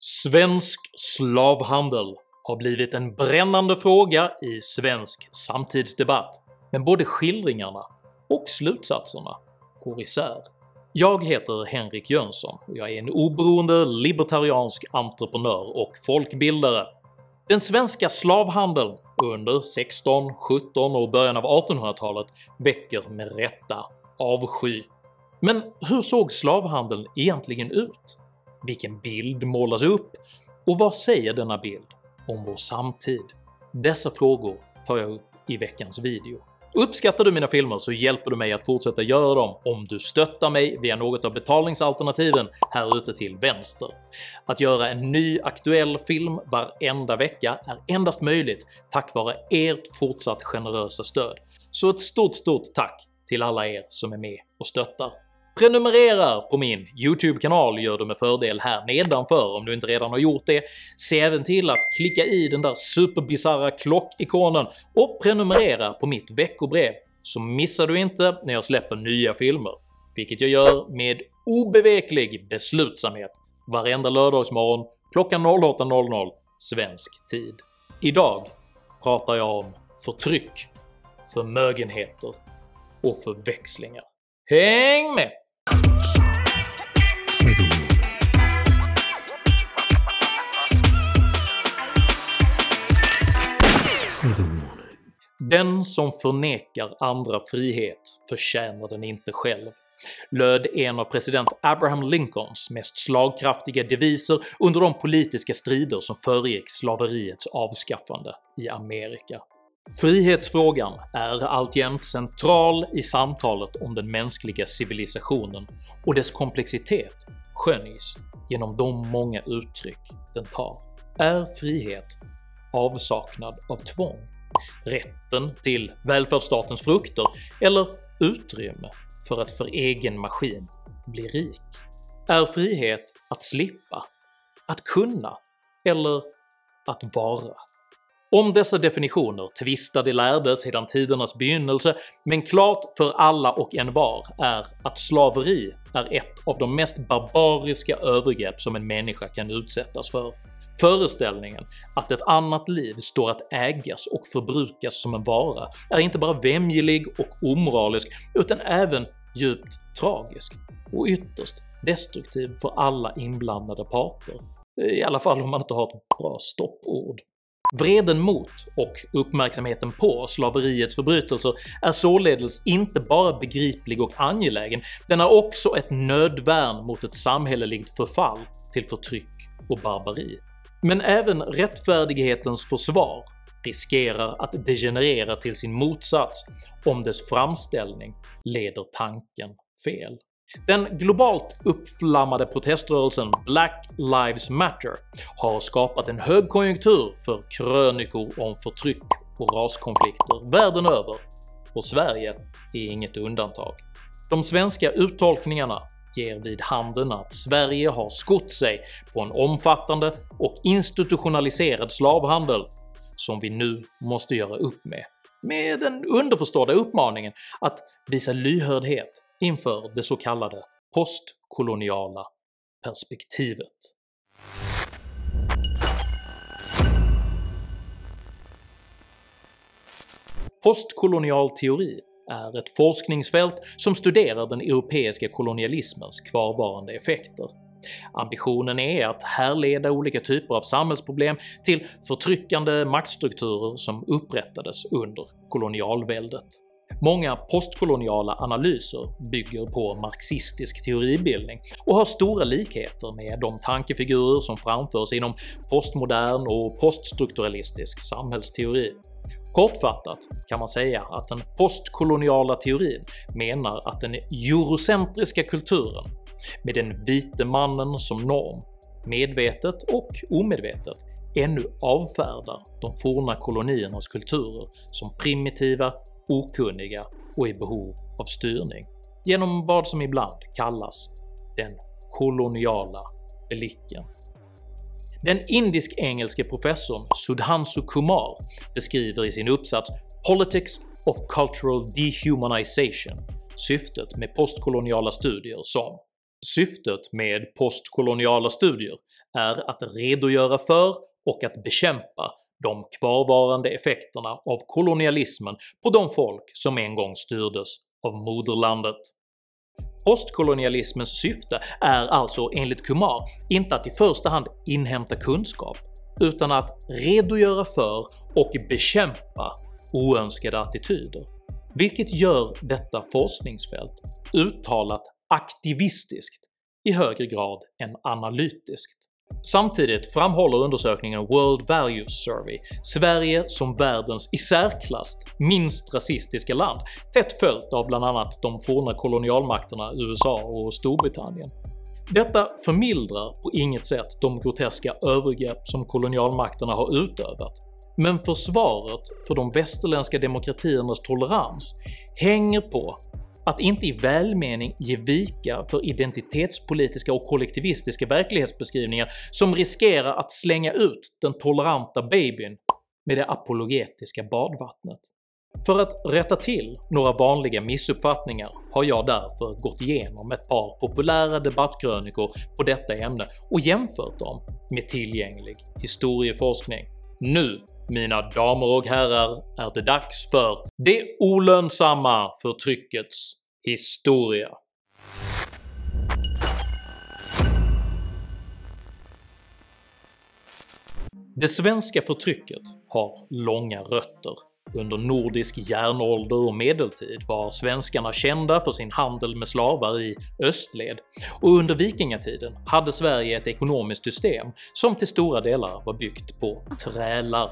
Svensk slavhandel har blivit en brännande fråga i svensk samtidsdebatt, men både skildringarna och slutsatserna går isär. Jag heter Henrik Jönsson och jag är en oberoende libertariansk entreprenör och folkbildare. Den svenska slavhandeln under 16, 17 och början av 1800-talet väcker med rätta avsky. Men hur såg slavhandeln egentligen ut? Vilken bild målas upp? Och vad säger denna bild om vår samtid? Dessa frågor tar jag upp i veckans video. Uppskattar du mina filmer så hjälper du mig att fortsätta göra dem om du stöttar mig via något av betalningsalternativen här ute till vänster. Att göra en ny aktuell film varenda vecka är endast möjligt tack vare ert fortsatt generösa stöd. Så ett stort tack till alla er som är med och stöttar. Prenumerera på min YouTube-kanal gör du med fördel här nedanför om du inte redan har gjort det. Se även till att klicka i den där superbizarra klockikonen och prenumerera på mitt veckobrev så missar du inte när jag släpper nya filmer, vilket jag gör med obeveklig beslutsamhet varenda lördagsmorgon klockan 08:00 svensk tid. Idag pratar jag om förtryck, förmögenheter och förväxlingar. Häng med! Den som förnekar andra frihet förtjänar den inte själv, löd en av president Abraham Lincolns mest slagkraftiga deviser under de politiska strider som föregick slaveriets avskaffande i Amerika. Frihetsfrågan är alltjämt central i samtalet om den mänskliga civilisationen och dess komplexitet skönjs genom de många uttryck den tar. Är frihet avsaknad av tvång? Rätten till välfärdsstatens frukter eller utrymme för att för egen maskin bli rik? Är frihet att slippa, att kunna eller att vara? Om dessa definitioner tvistar de lärde sedan tidernas begynnelse, men klart för alla och envar är att slaveri är ett av de mest barbariska övergrepp som en människa kan utsättas för. Föreställningen att ett annat liv står att ägas och förbrukas som en vara är inte bara vämjelig och omoralisk utan även djupt tragisk och ytterst destruktiv för alla inblandade parter, i alla fall om man inte har ett bra stoppord. Vreden mot och uppmärksamheten på slaveriets förbrytelser är således inte bara begriplig och angelägen, den är också ett nödvärn mot ett samhälleligt förfall till förtryck och barbari. Men även rättfärdighetens försvar riskerar att degenerera till sin motsats om dess framställning leder tanken fel. Den globalt uppflammade proteströrelsen Black Lives Matter har skapat en högkonjunktur för krönikor om förtryck och raskonflikter världen över, och Sverige är inget undantag. De svenska uttolkningarna ger vid handen att Sverige har skott sig på en omfattande och institutionaliserad slavhandel som vi nu måste göra upp med den underförstådda uppmaningen att visa lyhördhet inför det så kallade postkoloniala perspektivet. Postkolonial teori är ett forskningsfält som studerar den europeiska kolonialismens kvarvarande effekter. Ambitionen är att härleda olika typer av samhällsproblem till förtryckande maktstrukturer som upprättades under kolonialväldet. Många postkoloniala analyser bygger på marxistisk teoribildning och har stora likheter med de tankefigurer som framförs inom postmodern och poststrukturalistisk samhällsteori. Kortfattat kan man säga att den postkoloniala teorin menar att den eurocentriska kulturen med den vite mannen som norm medvetet och omedvetet ännu avfärdar de forna koloniernas kulturer som primitiva, okunniga och i behov av styrning genom vad som ibland kallas den koloniala blicken. Den indisk-engelske professorn Sudhanshu Kumar beskriver i sin uppsats “Politics of Cultural Dehumanization” syftet med postkoloniala studier som “Syftet med postkoloniala studier är att redogöra för och att bekämpa de kvarvarande effekterna av kolonialismen på de folk som en gång styrdes av moderlandet. Postkolonialismens syfte är alltså enligt Kumar inte att i första hand inhämta kunskap, utan att redogöra för och bekämpa oönskade attityder, vilket gör detta forskningsfält uttalat aktivistiskt i högre grad än analytiskt. Samtidigt framhåller undersökningen World Values Survey Sverige som världens i särklass minst rasistiska land, tätt följt av bland annat de forna kolonialmakterna USA och Storbritannien. Detta förmildrar på inget sätt de groteska övergrepp som kolonialmakterna har utövat, men försvaret för de västerländska demokratiernas tolerans hänger på att inte i välmening ge vika för identitetspolitiska och kollektivistiska verklighetsbeskrivningar som riskerar att slänga ut den toleranta babyn med det apologetiska badvattnet. För att rätta till några vanliga missuppfattningar har jag därför gått igenom ett par populära debattkrönikor på detta ämne och jämfört dem med tillgänglig historieforskning. Nu, mina damer och herrar, är det dags för det olönsamma förtryckets historia. Det svenska förtrycket har långa rötter. Under nordisk järnålder och medeltid var svenskarna kända för sin handel med slavar i östled, och under vikingatiden hade Sverige ett ekonomiskt system som till stora delar var byggt på trälar.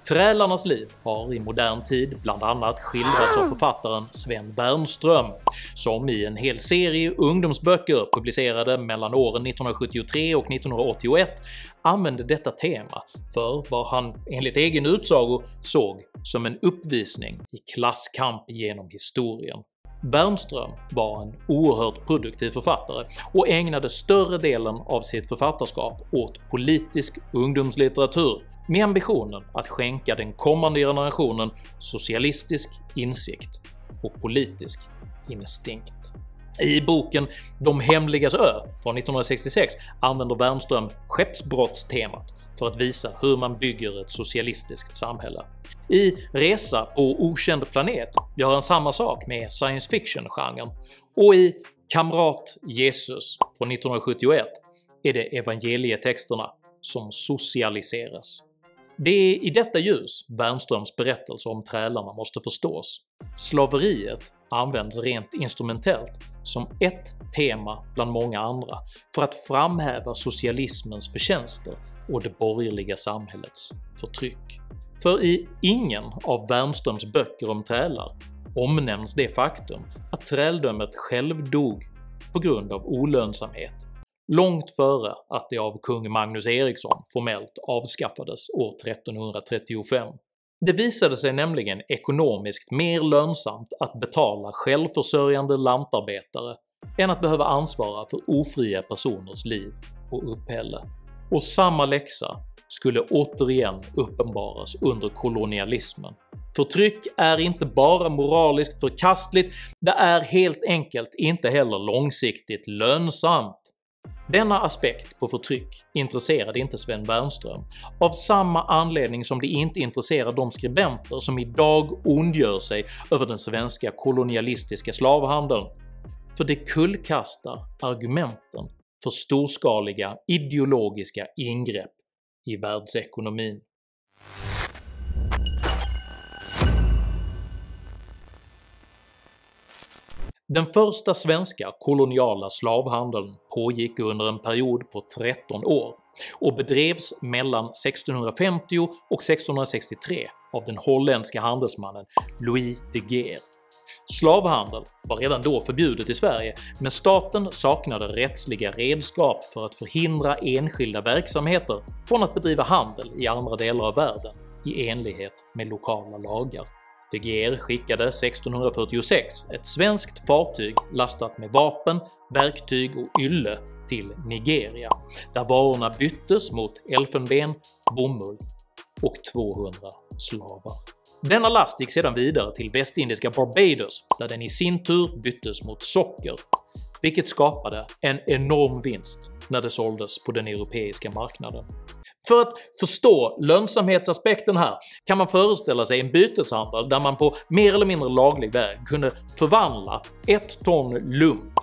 Trälarnas liv har i modern tid bland annat skildrats av författaren Sven Bernström, som i en hel serie ungdomsböcker publicerade mellan åren 1973 och 1981 använde detta tema för vad han enligt egen utsago såg som en uppvisning i klasskamp genom historien. Bernström var en oerhört produktiv författare och ägnade större delen av sitt författarskap åt politisk ungdomslitteratur med ambitionen att skänka den kommande generationen socialistisk insikt och politisk instinkt. I boken “De hemligas ö” från 1966 använder Bernström skeppsbrottstemat för att visa hur man bygger ett socialistiskt samhälle. I “Resa på okänd planet” gör han samma sak med science fiction-genren, och i “Kamrat Jesus” från 1971 är det evangelietexterna som socialiseras. Det är i detta ljus Bernströms berättelse om trälarna måste förstås. Slaveriet används rent instrumentellt som ett tema bland många andra för att framhäva socialismens förtjänster och det borgerliga samhällets förtryck. För i ingen av Bernströms böcker om trälar omnämns det faktum att träldömet själv dog på grund av olönsamhet, långt före att det av kung Magnus Eriksson formellt avskaffades år 1335. Det visade sig nämligen ekonomiskt mer lönsamt att betala självförsörjande lantarbetare än att behöva ansvara för ofria personers liv och uppehälle. Och samma läxa skulle återigen uppenbaras under kolonialismen. Förtryck är inte bara moraliskt förkastligt, det är helt enkelt inte heller långsiktigt lönsamt. Denna aspekt på förtryck intresserade inte Sven Bernström, av samma anledning som det inte intresserar de skribenter som idag ondgör sig över den svenska kolonialistiska slavhandeln, för det kullkastar argumenten för storskaliga ideologiska ingrepp i världsekonomin. Den första svenska koloniala slavhandeln pågick under en period på 13 år och bedrevs mellan 1650 och 1663 av den holländska handelsmannen Louis de Geer. Slavhandel var redan då förbjudet i Sverige, men staten saknade rättsliga redskap för att förhindra enskilda verksamheter från att bedriva handel i andra delar av världen i enlighet med lokala lagar. De Geer skickade 1646 ett svenskt fartyg lastat med vapen, verktyg och ylle till Nigeria, där varorna byttes mot elfenben, bomull och 200 slavar. Denna last gick sedan vidare till västindiska Barbados, där den i sin tur byttes mot socker, vilket skapade en enorm vinst när det såldes på den europeiska marknaden. För att förstå lönsamhetsaspekten här kan man föreställa sig en byteshandel där man på mer eller mindre laglig väg kunde förvandla 1 ton lump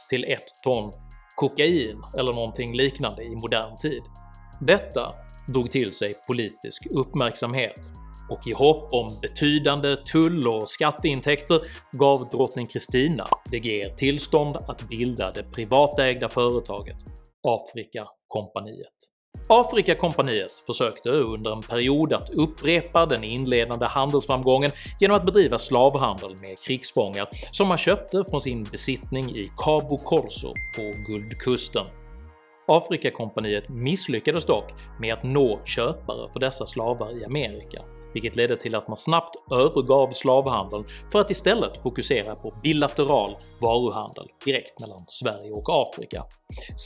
till 1 ton kokain eller någonting liknande i modern tid. Detta drog till sig politisk uppmärksamhet, och i hopp om betydande tull- och skatteintäkter gav drottning Kristina de Geer tillstånd att bilda det privatägda företaget Afrikakompaniet. Afrikakompaniet försökte under en period att upprepa den inledande handelsframgången genom att bedriva slavhandel med krigsfångar som man köpte från sin besittning i Cabo Corso på Guldkusten. Afrikakompaniet misslyckades dock med att nå köpare för dessa slavar i Amerika, vilket ledde till att man snabbt övergav slavhandeln för att istället fokusera på bilateral varuhandel direkt mellan Sverige och Afrika.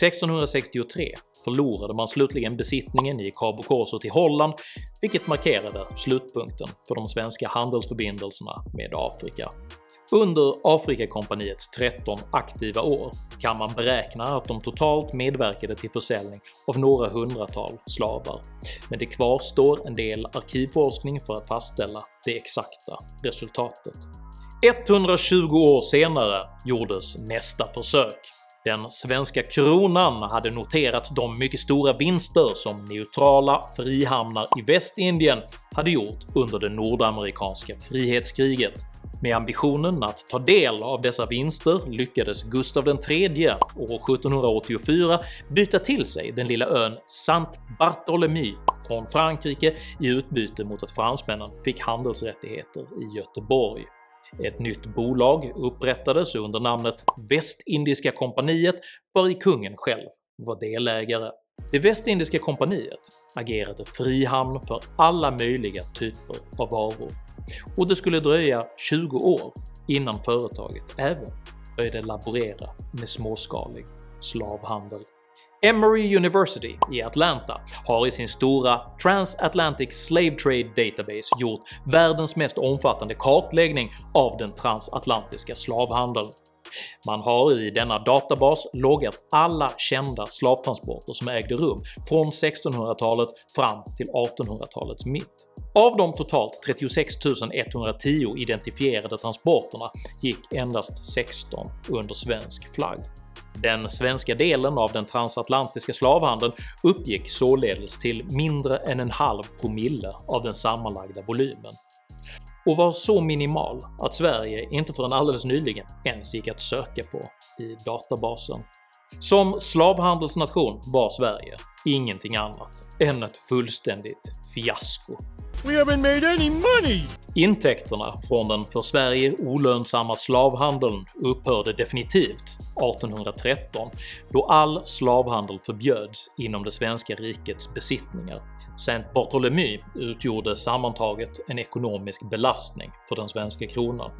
1663 förlorade man slutligen besittningen i Cabo Corso till Holland, vilket markerade slutpunkten för de svenska handelsförbindelserna med Afrika. Under Afrikakompaniets 13 aktiva år kan man beräkna att de totalt medverkade till försäljning av några hundratal slavar, men det kvarstår en del arkivforskning för att fastställa det exakta resultatet. 120 år senare gjordes nästa försök. Den svenska kronan hade noterat de mycket stora vinster som neutrala frihamnar i Västindien hade gjort under det nordamerikanska frihetskriget. Med ambitionen att ta del av dessa vinster lyckades Gustav III år 1784 byta till sig den lilla ön Saint-Barthélemy från Frankrike i utbyte mot att fransmännen fick handelsrättigheter i Göteborg. Ett nytt bolag upprättades under namnet Västindiska kompaniet, vari kungen själv var delägare. Det Västindiska kompaniet agerade frihamn för alla möjliga typer av varor, och det skulle dröja 20 år innan företaget även började laborera med småskalig slavhandel. Emory University i Atlanta har i sin stora Transatlantic Slave Trade Database gjort världens mest omfattande kartläggning av den transatlantiska slavhandeln. Man har i denna databas loggat alla kända slavtransporter som ägde rum från 1600-talet fram till 1800-talets mitt. Av de totalt 36 110 identifierade transporterna gick endast 16 under svensk flagg. Den svenska delen av den transatlantiska slavhandeln uppgick således till mindre än en halv promille av den sammanlagda volymen, och var så minimal att Sverige inte förrän alldeles nyligen ens gick att söka på i databasen. Som slavhandelsnation var Sverige ingenting annat än ett fullständigt fiasko. We haven't made any money! Intäkterna från den för Sverige olönsamma slavhandeln upphörde definitivt 1813, då all slavhandel förbjöds inom det svenska rikets besittningar. Saint-Barthélemy utgjorde sammantaget en ekonomisk belastning för den svenska kronan,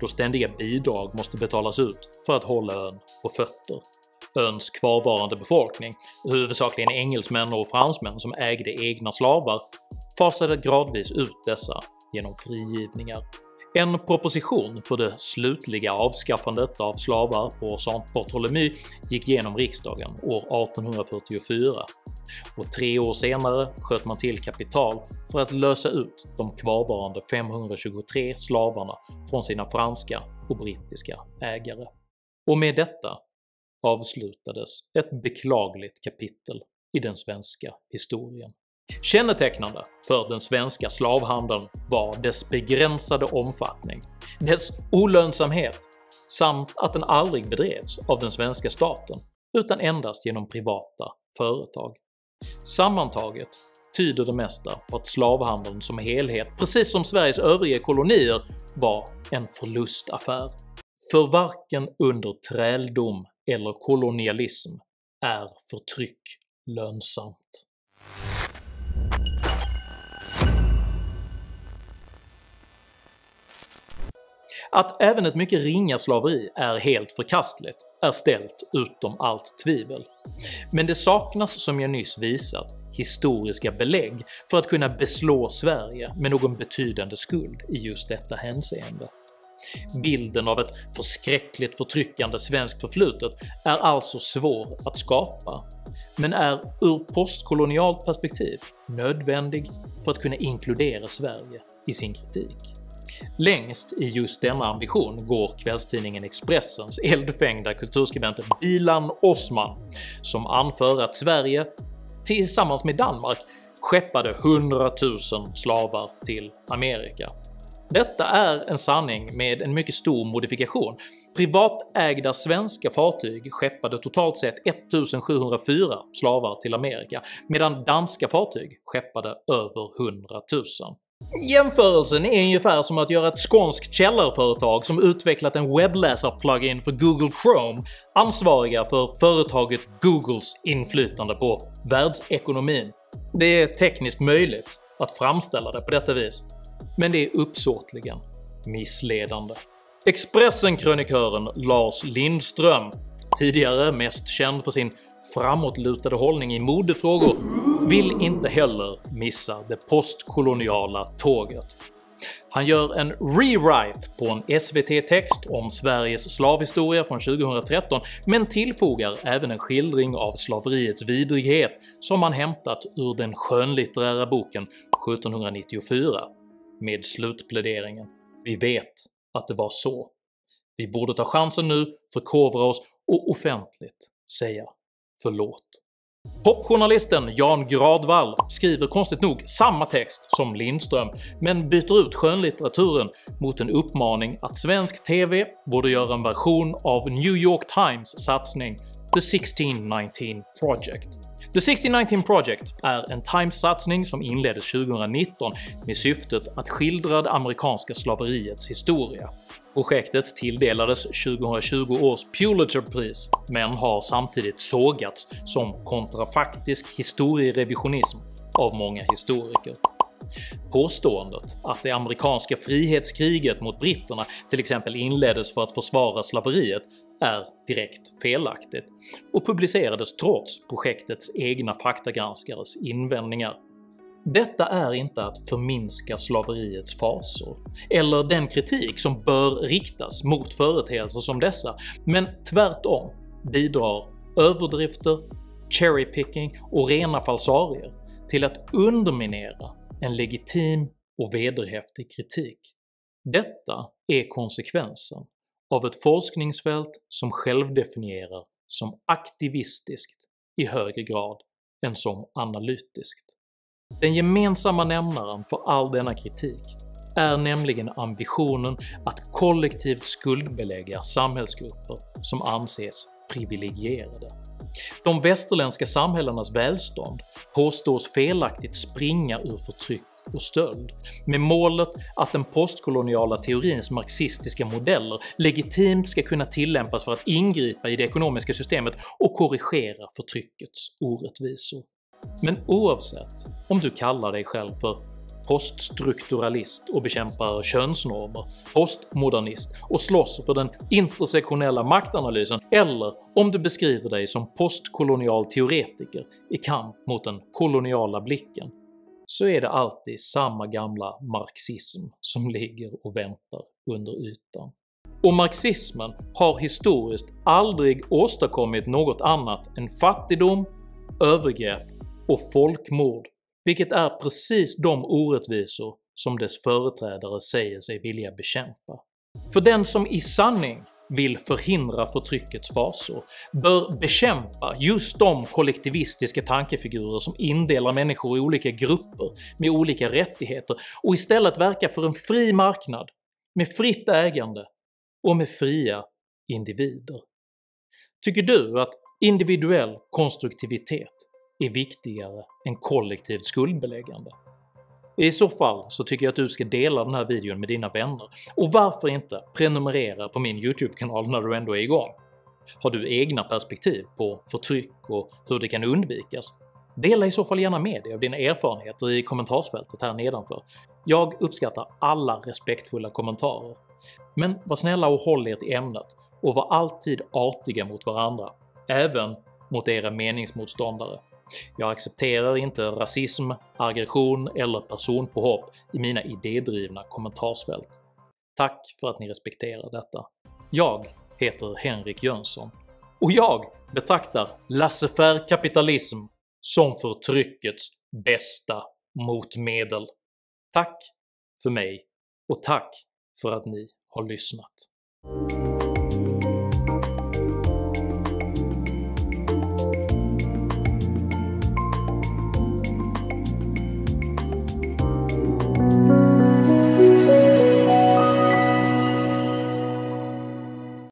då ständiga bidrag måste betalas ut för att hålla ön på fötter. Öns kvarvarande befolkning, huvudsakligen engelsmän och fransmän som ägde egna slavar, fasade gradvis ut dessa genom frigivningar. En proposition för det slutliga avskaffandet av slavar på Saint-Barthélemy gick genom riksdagen år 1844, och 3 år senare sköt man till kapital för att lösa ut de kvarvarande 523 slavarna från sina franska och brittiska ägare. Och med detta avslutades ett beklagligt kapitel i den svenska historien. Kännetecknande för den svenska slavhandeln var dess begränsade omfattning, dess olönsamhet samt att den aldrig bedrevs av den svenska staten utan endast genom privata företag. Sammantaget tyder det mesta på att slavhandeln som helhet, precis som Sveriges övriga kolonier, var en förlustaffär. För varken under träldom eller kolonialism är förtryck lönsamt. Att även ett mycket ringa slaveri är helt förkastligt är ställt utom allt tvivel, men det saknas, som jag nyss visat, historiska belägg för att kunna beslå Sverige med någon betydande skuld i just detta hänseende. Bilden av ett förskräckligt förtryckande svenskt förflutet är alltså svår att skapa, men är ur postkolonialt perspektiv nödvändig för att kunna inkludera Sverige i sin kritik. Längst i just denna ambition går kvällstidningen Expressens eldfängda kulturskribent Bilan Osman, som anför att Sverige tillsammans med Danmark skeppade 100 000 slavar till Amerika. Detta är en sanning med en mycket stor modifikation. Privatägda svenska fartyg skeppade totalt sett 1704 slavar till Amerika, medan danska fartyg skeppade över 100 000. Jämförelsen är ungefär som att göra ett skånskt källarföretag som utvecklat en webbläsar-plugin för Google Chrome ansvariga för företaget Googles inflytande på världsekonomin. Det är tekniskt möjligt att framställa det på detta vis, men det är uppsåtligen missledande. Expressen-krönikören Lars Lindström, tidigare mest känd för sin framåtlutade hållning i modefrågor, vill inte heller missa det postkoloniala tåget. Han gör en rewrite på en SVT-text om Sveriges slavhistoria från 2013, men tillfogar även en skildring av slaveriets vidrighet som han hämtat ur den skönlitterära boken 1794, med slutpläderingen “Vi vet att det var så. Vi borde ta chansen nu, förkovra oss och offentligt säga förlåt.” Popjournalisten Jan Gradvall skriver konstigt nog samma text som Lindström, men byter ut skönlitteraturen mot en uppmaning att svensk TV borde göra en version av New York Times satsning The 1619 Project. The 1619 Project är en Times-satsning som inleddes 2019 med syftet att skildra det amerikanska slaveriets historia. Projektet tilldelades 2020 års Pulitzerpris, men har samtidigt sågats som kontrafaktisk historierevisionism av många historiker. Påståendet att det amerikanska frihetskriget mot britterna till exempel inleddes för att försvara slaveriet är direkt felaktigt och publicerades trots projektets egna faktagranskares invändningar. Detta är inte att förminska slaveriets fasor, eller den kritik som bör riktas mot företeelser som dessa, men tvärtom bidrar överdrifter, cherrypicking och rena falsarier till att underminera en legitim och vederhäftig kritik. Detta är konsekvensen av ett forskningsfält som självdefinierar som aktivistiskt i högre grad än som analytiskt. Den gemensamma nämnaren för all denna kritik är nämligen ambitionen att kollektivt skuldbelägga samhällsgrupper som anses privilegierade. De västerländska samhällenas välstånd påstås felaktigt springa ur förtryck och stöld, med målet att den postkoloniala teorins marxistiska modeller legitimt ska kunna tillämpas för att ingripa i det ekonomiska systemet och korrigera förtryckets orättvisor. Men oavsett om du kallar dig själv för poststrukturalist och bekämpar könsnormer, postmodernist och slåss för den intersektionella maktanalysen, eller om du beskriver dig som postkolonial teoretiker i kamp mot den koloniala blicken, så är det alltid samma gamla marxism som ligger och väntar under ytan. Och marxismen har historiskt aldrig åstadkommit något annat än fattigdom, övergrepp och folkmord, vilket är precis de orättvisor som dess företrädare säger sig vilja bekämpa. För den som i sanning vill förhindra förtryckets fasor bör bekämpa just de kollektivistiska tankefigurer som indelar människor i olika grupper med olika rättigheter och istället verka för en fri marknad med fritt ägande och med fria individer. Tycker du att individuell konstruktivitet är viktigare än kollektivt skuldbeläggande? I så fall så tycker jag att du ska dela den här videon med dina vänner, och varför inte prenumerera på min YouTube-kanal när du ändå är igång? Har du egna perspektiv på förtryck och hur det kan undvikas? Dela i så fall gärna med dig av dina erfarenheter i kommentarsfältet här nedanför. Jag uppskattar alla respektfulla kommentarer. Men var snälla och håll er till ämnet, och var alltid artiga mot varandra, även mot era meningsmotståndare. Jag accepterar inte rasism, aggression eller personpåhopp i mina idédrivna kommentarsfält. Tack för att ni respekterar detta. Jag heter Henrik Jönsson och jag betraktar laissez-faire kapitalism som förtryckets bästa motmedel. Tack för mig och tack för att ni har lyssnat.